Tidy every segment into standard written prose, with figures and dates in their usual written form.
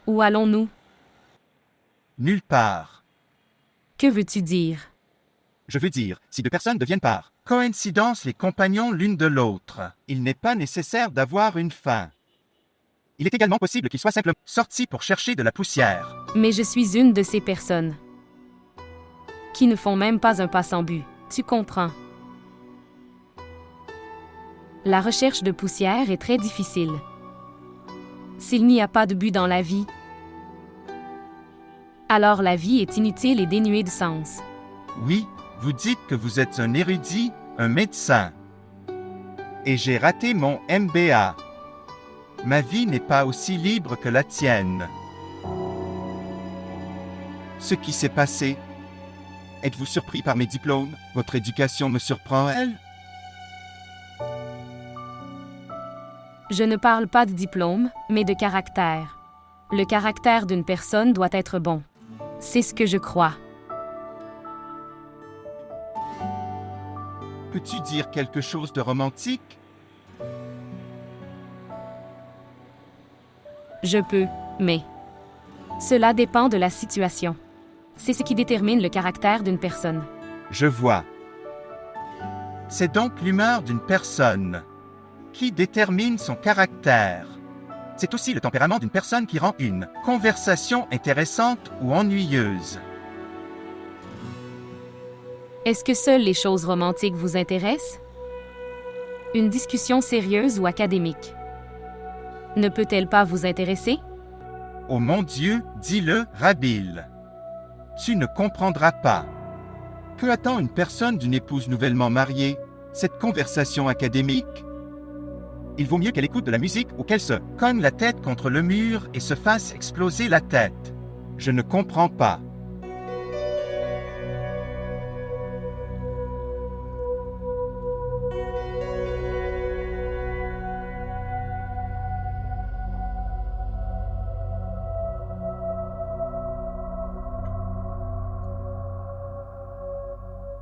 Où allons-nous? Nulle part. Que veux-tu dire? Je veux dire, si deux personnes deviennent par coïncidence les compagnons l'une de l'autre, il n'est pas nécessaire d'avoir une fin. Il est également possible qu'ils soient simplement sortis pour chercher de la poussière. Mais je suis une de ces personnes qui ne font même pas un pas sans but. Tu comprends? La recherche de poussière est très difficile. S'il n'y a pas de but dans la vie, alors la vie est inutile et dénuée de sens. Oui, vous dites que vous êtes un érudit, un médecin. Et j'ai raté mon MBA. Ma vie n'est pas aussi libre que la tienne. Ce qui s'est passé. Êtes-vous surpris par mes diplômes? Votre éducation me surprend, elle? Je ne parle pas de diplôme, mais de caractère. Le caractère d'une personne doit être bon. C'est ce que je crois. Peux-tu dire quelque chose de romantique? Je peux, mais cela dépend de la situation. C'est ce qui détermine le caractère d'une personne. Je vois. C'est donc l'humeur d'une personne qui détermine son caractère. C'est aussi le tempérament d'une personne qui rend une conversation intéressante ou ennuyeuse. Est-ce que seules les choses romantiques vous intéressent? Une discussion sérieuse ou académique ne peut-elle pas vous intéresser? Oh mon Dieu, dis-le, Rabil. Tu ne comprendras pas. Que attend une personne d'une épouse nouvellement mariée? Cette conversation académique? Il vaut mieux qu'elle écoute de la musique ou qu'elle se cogne la tête contre le mur et se fasse exploser la tête. Je ne comprends pas.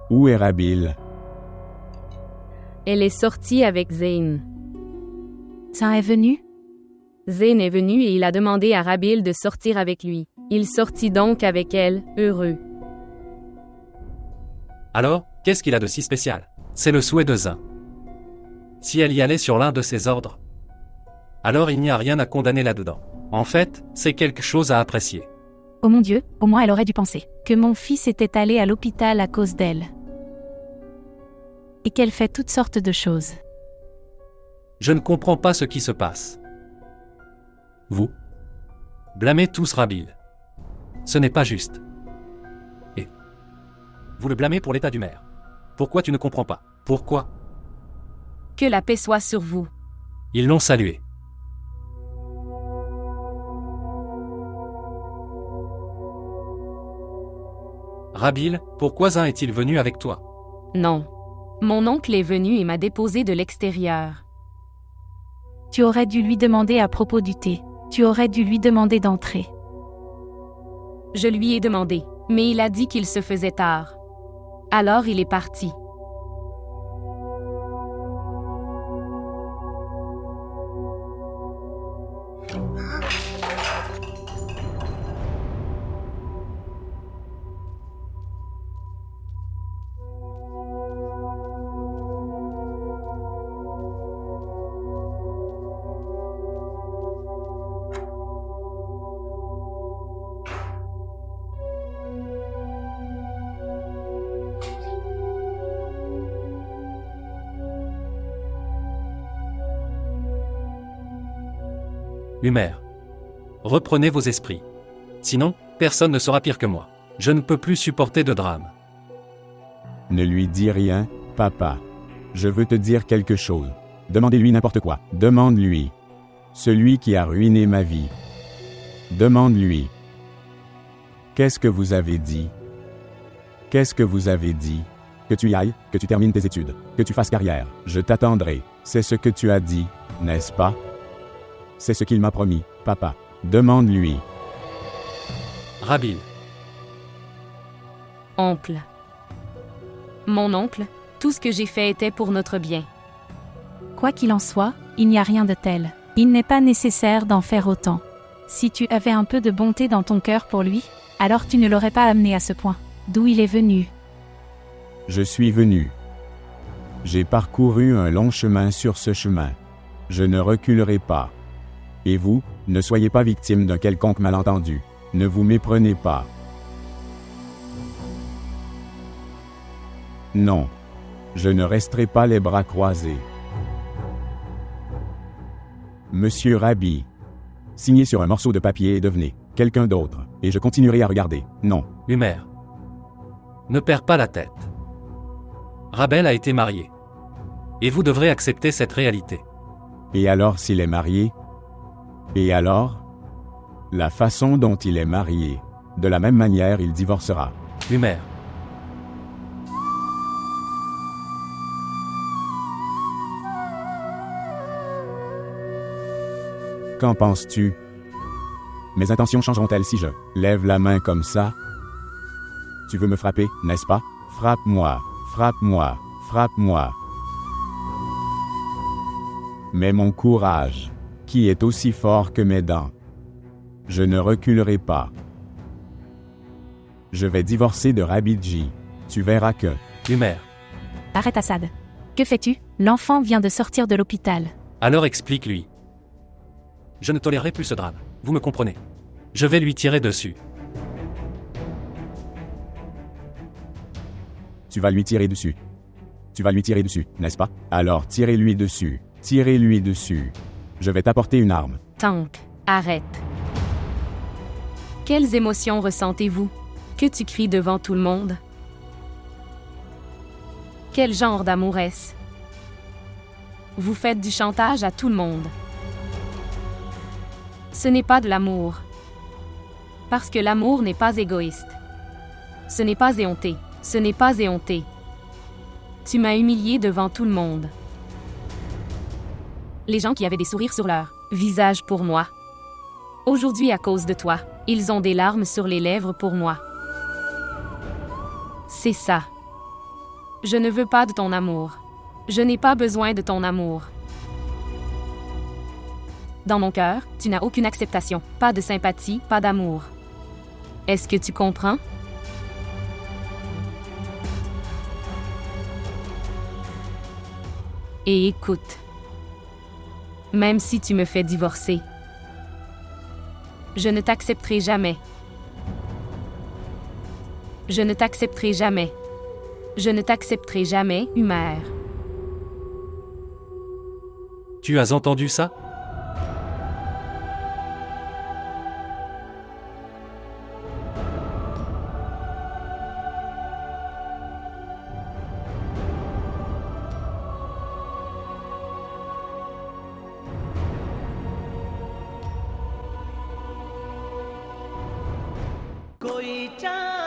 Où est Rabil? Elle est sortie avec Zane. Zain est venu? Zane est venu et il a demandé à Rabil de sortir avec lui. Il sortit donc avec elle, heureux. Alors, qu'est-ce qu'il a de si spécial? C'est le souhait de Zain. Si elle y allait sur l'un de ses ordres, alors il n'y a rien à condamner là-dedans. En fait, c'est quelque chose à apprécier. Oh mon Dieu, au moins elle aurait dû penser que mon fils était allé à l'hôpital à cause d'elle. Et qu'elle fait toutes sortes de choses. Je ne comprends pas ce qui se passe. Vous blâmez tous Rabil. Ce n'est pas juste. Et vous le blâmez pour l'état du maire. Pourquoi tu ne comprends pas? Pourquoi? Que la paix soit sur vous. Ils l'ont salué. Rabil, pourquoi Zain est-il venu avec toi? Non. Mon oncle est venu et m'a déposé de l'extérieur. Tu aurais dû lui demander à propos du thé. Tu aurais dû lui demander d'entrer. Je lui ai demandé, mais il a dit qu'il se faisait tard. Alors il est parti. Humère. Reprenez vos esprits. Sinon, personne ne sera pire que moi. Je ne peux plus supporter de drame. Ne lui dis rien, papa. Je veux te dire quelque chose. Demandez-lui n'importe quoi. Demande-lui. Celui qui a ruiné ma vie. Demande-lui. Qu'est-ce que vous avez dit? Qu'est-ce que vous avez dit? Que tu y ailles, que tu termines tes études, que tu fasses carrière. Je t'attendrai. C'est ce que tu as dit, n'est-ce pas? C'est ce qu'il m'a promis, papa. Demande-lui. Rabil. Oncle. Mon oncle, tout ce que j'ai fait était pour notre bien. Quoi qu'il en soit, il n'y a rien de tel. Il n'est pas nécessaire d'en faire autant. Si tu avais un peu de bonté dans ton cœur pour lui, alors tu ne l'aurais pas amené à ce point. D'où il est venu. Je suis venu. J'ai parcouru un long chemin sur ce chemin. Je ne reculerai pas. Et vous, ne soyez pas victime d'un quelconque malentendu. Ne vous méprenez pas. Non. Je ne resterai pas les bras croisés. Monsieur Rabbi. Signez sur un morceau de papier et devenez quelqu'un d'autre, et je continuerai à regarder. Non. Humer. Ne perds pas la tête. Rabel a été marié. Et vous devrez accepter cette réalité. Et alors s'il est marié? Et alors? La façon dont il est marié. De la même manière, il divorcera. Humer. Qu'en penses-tu? Mes intentions changeront-elles si je lève la main comme ça? Tu veux me frapper, n'est-ce pas? Frappe-moi, frappe-moi, frappe-moi. Mais mon courage, qui est aussi fort que mes dents. Je ne reculerai pas. Je vais divorcer de Rabidji. Tu verras que... Humer. Arrête Assad. Que fais-tu? L'enfant vient de sortir de l'hôpital. Alors explique-lui. Je ne tolérerai plus ce drame. Vous me comprenez? Je vais lui tirer dessus. Tu vas lui tirer dessus. Tu vas lui tirer dessus, n'est-ce pas? Alors tirez-lui dessus. Tirez-lui dessus. Je vais t'apporter une arme. Tank, arrête. Quelles émotions ressentez-vous? Que tu cries devant tout le monde? Quel genre d'amour est-ce? Vous faites du chantage à tout le monde. Ce n'est pas de l'amour. Parce que l'amour n'est pas égoïste. Ce n'est pas éhonté. Ce n'est pas éhonté. Tu m'as humilié devant tout le monde. Les gens qui avaient des sourires sur leur visage pour moi. Aujourd'hui, à cause de toi, ils ont des larmes sur les lèvres pour moi. C'est ça. Je ne veux pas de ton amour. Je n'ai pas besoin de ton amour. Dans mon cœur, tu n'as aucune acceptation, pas de sympathie, pas d'amour. Est-ce que tu comprends? Et écoute. Même si tu me fais divorcer, je ne t'accepterai jamais. Je ne t'accepterai jamais. Je ne t'accepterai jamais, Humer. Tu as entendu ça? कोई चाँद